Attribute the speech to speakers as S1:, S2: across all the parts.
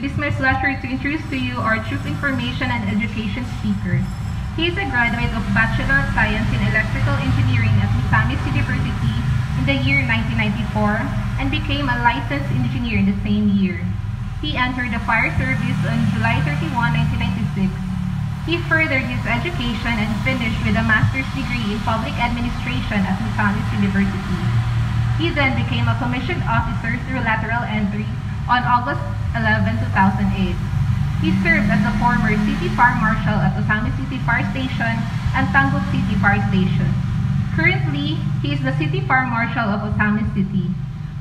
S1: It is my pleasure to introduce to you our Truth Information and Education speaker. He is a graduate of Bachelor of Science in Electrical Engineering at Misamis University in the year 1994 and became a licensed engineer in the same year. He entered the fire service on July 31, 1996. He furthered his education and finished with a master's degree in public administration at Misamis University. He then became a commissioned officer through lateral entry on August 11, 2008. He served as the former City Fire Marshal at Osamis City Fire Station and Tanggol City Fire Station. Currently, he is the City Fire Marshal of Osamis City.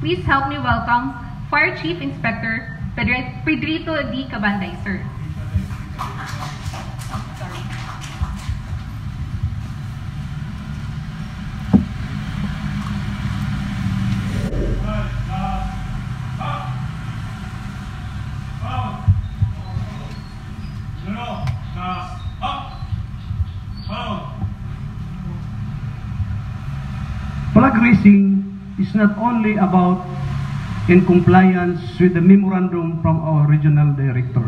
S1: Please help me welcome Fire Chief Inspector Pedrito D. Cabanday, sir.
S2: Flag raising is not only about in compliance with the memorandum from our regional director,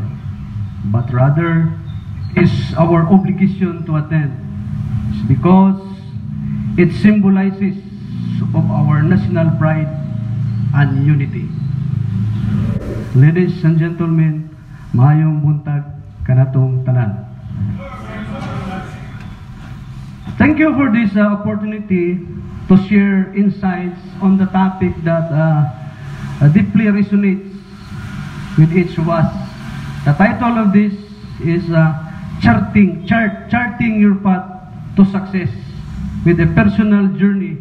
S2: but rather is our obligation to attend. It's because it symbolizes of our national pride and unity. Ladies and gentlemen, maayong buntag kanatong tanan. Thank you for this opportunity to share insights on the topic that deeply resonates with each of us. The title of this is charting your path to success with a personal journey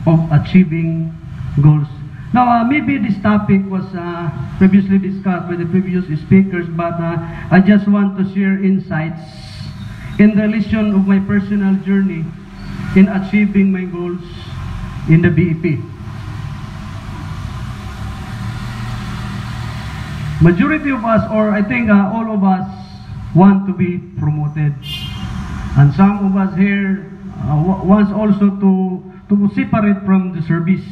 S2: of achieving goals. Now, maybe this topic was previously discussed by the previous speakers, but I just want to share insights in relation of my personal journey in achieving my goals in the BEP. Majority of us, or I think all of us, want to be promoted. And some of us here wants also to separate from the service.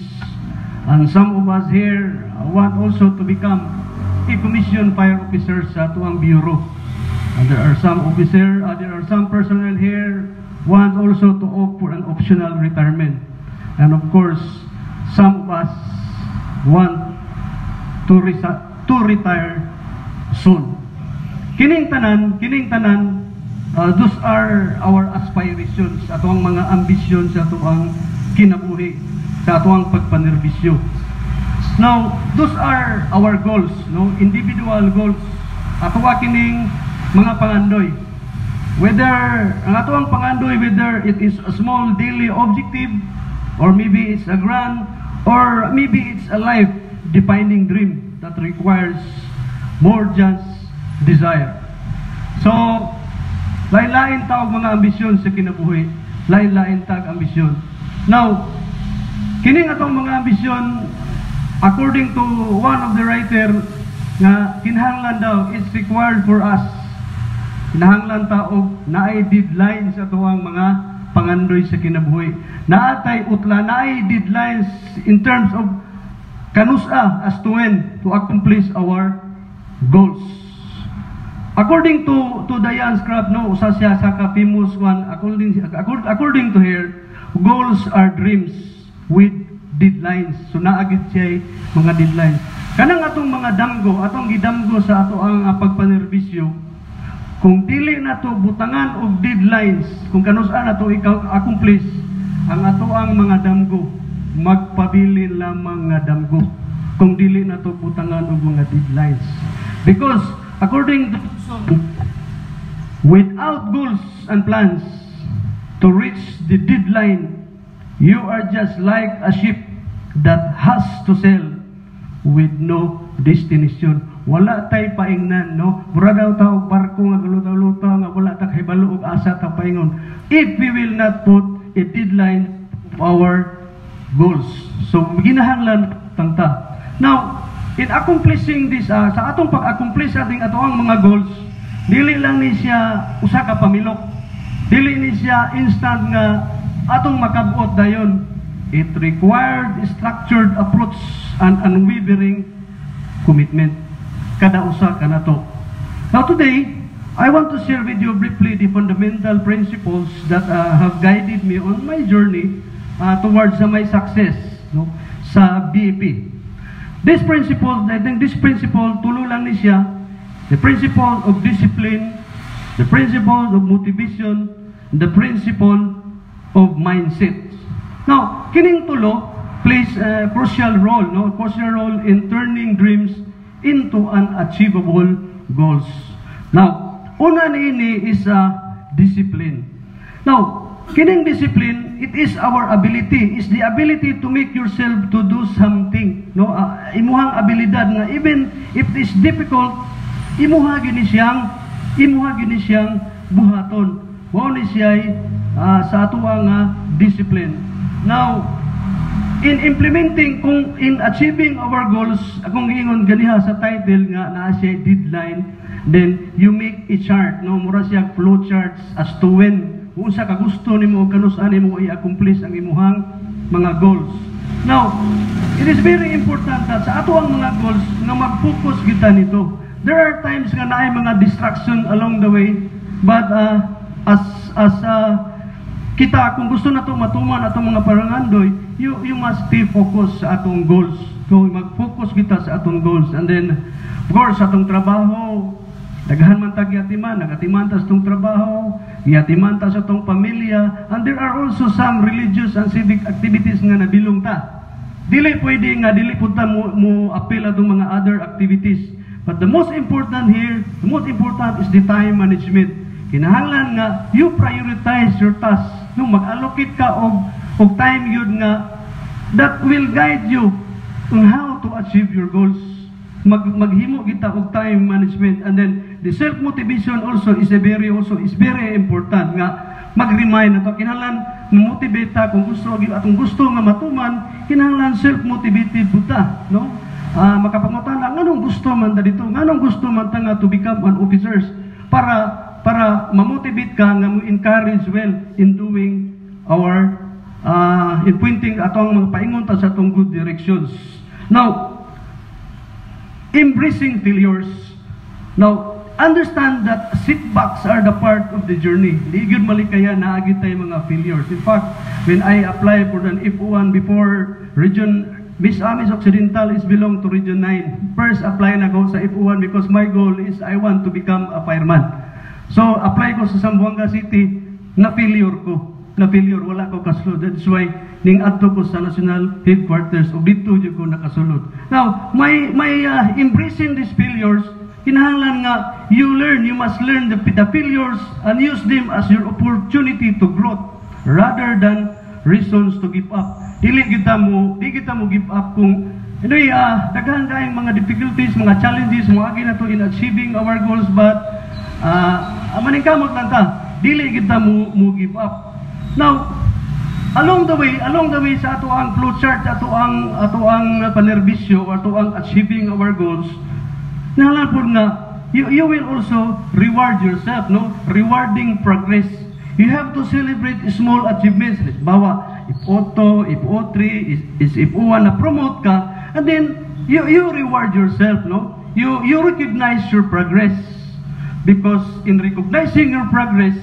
S2: And some of us here want also to become a commissioned fire officers sa tuang bureau. And there are some officers, there are some personnel here want also to opt for an optional retirement. And of course, some of us want to retire soon. Kining tanan, those are our aspirations, atong mga ambitions sa tuang kinabuhi, sa tuang pagpanerbisyo. Now, those are our goals, no? Individual goals. Ato kining mga pangandoy. Whether ang atoang pangandoy, whether it is a small daily objective, or maybe it's a grand, or maybe it's a life-defining dream that requires more just desire. So, lain-lain tawag mga ambisyon sa kinabuhi, lain-lain tawag ambisyon. Now, kining atong mga ambisyon, according to one of the writer, nga kinahanglan daw, it's required for us. Kinahanglan taog naay deadline sa tuwang mga pangandoy sa kinabuhi. Naatay utla, naay deadlines in terms of kanusa as to when to accomplish our goals. According to Diane Scrap, no, usa siya sa famous one, according to her, goals are dreams with deadlines. So naagit siya mga deadlines. Kanang atong mga damgo, atong gidamgo sa ato ang pagpanerbisyo, kung dili na to butangan og deadlines, kung kanusa na to accomplish, ang ato ang mga damgo, magpabilin lamang nga damgo. Kung dili na to butangan og mga deadlines. Because, according to without goals and plans to reach the deadline, you are just like a ship that has to sail with no destination. Wala tay paingnan, no? Mura daw tawag barko nga galutaw-lutaw nga wala ta kahibalo og asa ta paingon. If we will not put a deadline of our goals. So ginahanglan tangta. Now, in accomplishing this, sa atong pag-accomplish ating atoang mga goals, dili lang ni siya usa ka pamilok. Dili ni siya instant nga atong makabot dayon. It required a structured approach and unwavering commitment. kada usa kanato. Now today, I want to share with you briefly the fundamental principles that have guided me on my journey towards my success, no, sa BEP. This principle, I think this principle, tulo lang ni siya, the principle of discipline, the principle of motivation, the principle of mindset. Now, kining tulo plays a crucial role, no, crucial role in turning dreams into unachievable goals. Now, una niini is discipline. Now, kining discipline, it is our ability, is the ability to make yourself to do something, no, imuhang abilidad nga even if it is difficult, imuha gini siyang buhaton. Mao ni siya sa atuang discipline. Now, in implementing, in achieving our goals, akong ingon ganiha sa title nga naa siya deadline, then you make a chart, no, mura siya flow charts as to when kung sa kagusto nimo kanus-an nimo i-accomplish ang imuhang mga goals. Now, it is very important that sa ato ang mga goals nga mag-focus kita nito. There are times nga naay mga distraction along the way, but as kita, kung gusto na ito matuman atong mga parangandoy, you must stay focused sa atong goals. So, mag-focus kita sa atong goals. And then, of course, atong trabaho, daghan man tag yatiman, nagatiman ta sa atong trabaho, yatiman ta sa atong pamilya, and there are also some religious and civic activities nga nabilong ta. Dili pwede nga, dili punta mo appeal atong mga other activities. But the most important here, the most important is the time management. Kinahanglan nga, you prioritize your tasks. No, mag-allocate ka og time yun nga that will guide you on how to achieve your goals. Maghimo kita og time management, and then the self-motivation also is very important nga mag-remind nato kinahanglan motivate ta kung gusto nga matuman, kinahanglan self-motivated buta, no? Makapangutan lang nganong gusto man ta dito, nganong gusto man ta nga to become an officers para ma-motivate ka nga mo encourage well in doing our in pointing atong mga paingon ta sa atong good directions. Now, embracing failures. Now, understand that setbacks are the part of the journey. Di gyud malikaya na agit tay mga failures. In fact, when I applied for an F1 before region Misamis Occidental is belong to Region 9. First apply na ko sa F1 because my goal is I want to become a fireman. So, apply ko sa Zamboanga City, na-failure ko. Na-failure, wala ko kasulod. That's why, ning adto ko sa national headquarters, o dito dito ko nakasulod. Now, embracing these failures, kinahanglan nga, you must learn the failures and use them as your opportunity to grow, rather than reasons to give up. Di kita mo give up kung, daghan kayong mga difficulties, mga challenges, mga agi na to in achieving our goals, but, maningkamot lang ta, dili kita mo give up. Now, along the way sa ato ang flowchart, ato ang panerbisyo, ato ang achieving our goals, nahalan po nga, you will also reward yourself, no? Rewarding progress. You have to celebrate small achievements. Bawa, if O2, if O3, if O1 na promote ka, and then you reward yourself, no? You recognize your progress. Because in recognizing your progress,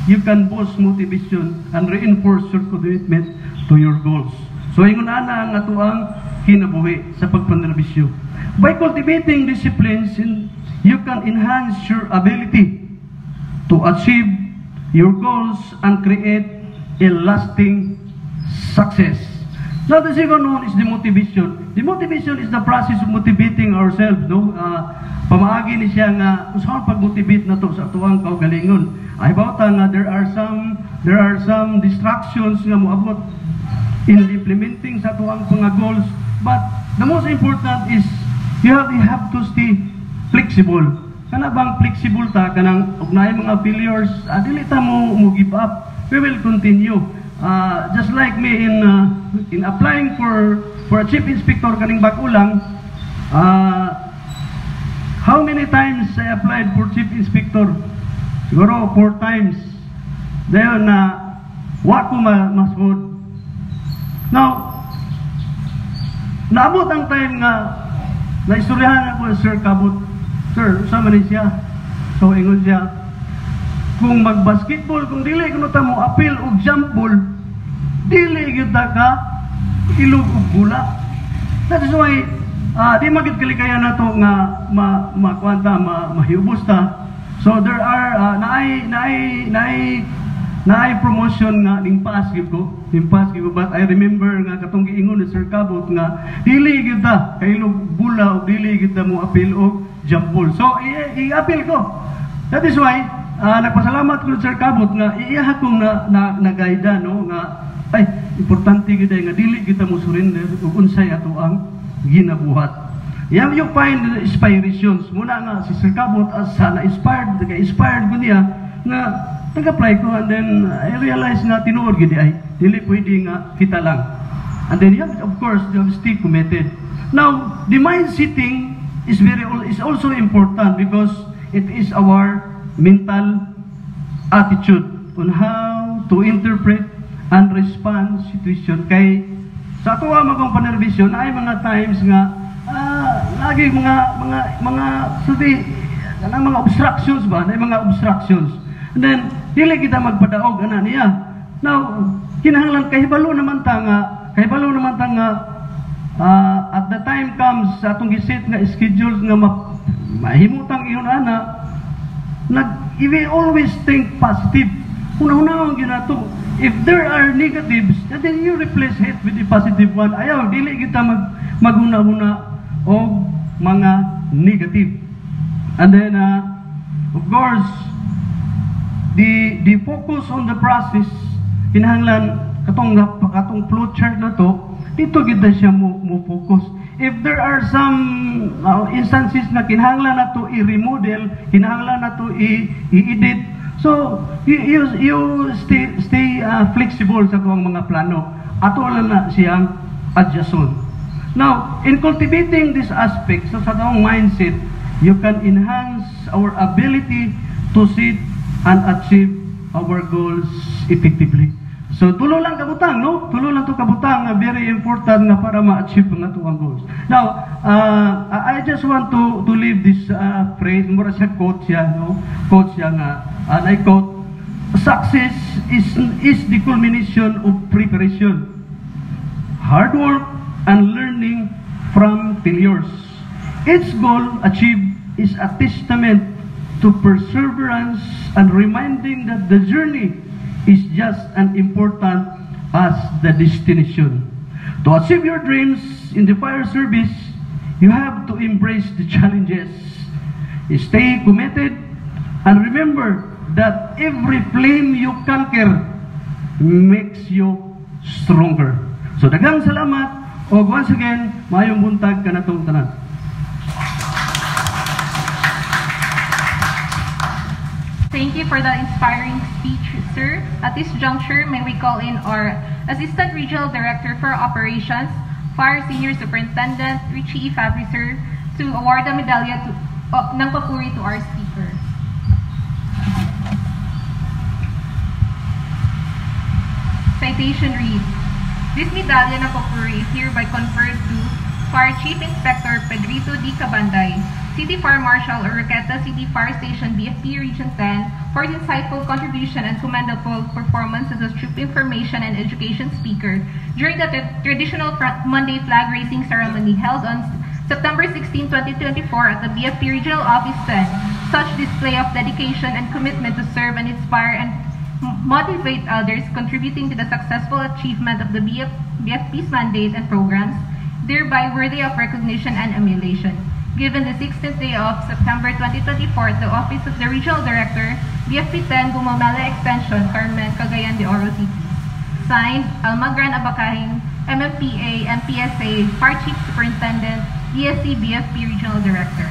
S2: you can boost motivation and reinforce your commitment to your goals. So, ingon ana ang atuang kinabuhi sa pagpanerbisyo. By cultivating disciplines, you can enhance your ability to achieve your goals and create a lasting success. Now, the second one is the motivation. The motivation is the process of motivating ourselves, no? Pamaagi ni siya nga usahay pag-motivate na to sa atuang kaugalingon. Ay bawta nga there are some distractions nga moabot in implementing sa atuang mga goals, but the most important is you have to stay flexible. Kana bang flexible ta kanang ugnay mga failures, dili ta mo give up. We will continue. Just like me in applying for a chief inspector kaning Bagulang, how many times I applied for chief inspector? Siguro 4 times. Dayon na wa ko masud. Now, naabot ang time nga naistoryahan ako Sir Kabut. Sir, sama ni siya. So, ingon siya, kung mag-basketball, kung dili kuno ta mo appeal og jump ball, dili gyud ta ka ilog og bula. That is why di magid kalikayan nato nga makuanta mahiubos ta. So there are naay promotion nga ning pass gyud ko, but I remember nga katong giingon ni Sir Cabot nga dili gyud ta kay ilog bula og dili gyud ta mo appeal og jump ball. So i-appeal ko. That is why nagpasalamat ko Sir Cabot nga iiha kong nagaida no nga ay importante gid nga dili kita mo surrender ug unsay ato ang ginabuhat. You find the inspirations muna nga si Sir Cabot as na-inspired ko niya nga nag-apply ko, and then I realized nga tinuod gid ay dili pwede nga kita lang. And then of course you have to stay committed. Now the mind setting is also important because it is our mental attitude on how to interpret and respond situation. Kay sa tuwa magong panervisyon ay mga times nga lagi mga sabi kanang mga obstructions ba, na mga obstructions. And then dili kita magpadaog ana niya. Now kinahanglan kahibalo naman ta nga at the time comes sa atong giset nga schedule nga mahimutang iyon ana. We always think positive. Una-una ang ginato. If there are negatives, then you replace it with the positive one. Ayaw, dili kita maghuna-huna o mga negative. And then, of course, the focus on the process, kinahanglan katong flow chart na to, dito kita siya mo focus. If there are some instances na kinahanglan na to i-remodel, kinahanglan na to i-edit, so you stay flexible sa kung mga plano. Ato lang na siyang adjustment. Now, in cultivating this aspect sa atong mindset, you can enhance our ability to set and achieve our goals effectively. So tulo lang kabutang, no? Tulo lang to kabutang nga very important nga para ma-achieve ang atong goals. Now, I just want to leave this phrase, mura siya quote siya, no? Quote siya nga, and I quote, success is the culmination of preparation, hard work, and learning from failures. Each goal achieved is a testament to perseverance and reminding that the journey is just as important as the destination. To achieve your dreams in the fire service, you have to embrace the challenges, stay committed, and remember that every flame you conquer makes you stronger. So daghang salamat, o once again, mayong buntag kanatong tanan.
S1: Thank you for that inspiring speech, sir. At this juncture, may we call in our Assistant Regional Director for Operations, Fire Senior Superintendent Richie E. Fabry, sir, to award the medalya ng papuri to our speaker. Citation reads, this medalya ng papuri is hereby conferred to Fire Chief Inspector Pedrito D. Cabanday, City Fire Marshal Oroqueta City Fire Station BFP Region 10 for his insightful contribution and commendable performance as a troop information and education speaker during the traditional Monday flag raising ceremony held on September 16, 2024 at the BFP Regional Office 10. Such display of dedication and commitment to serve and inspire and motivate others, contributing to the successful achievement of the BFP's mandate and programs, thereby worthy of recognition and emulation. Given the 16th day of September 2024 at the Office of the Regional Director, BFP 10, Gumamala Extension, Carmen, Cagayan de Oro City. Signed, Almagran Abacahing, MMPA, MPSA, Fire Chief Superintendent, ESC BFP Regional Director.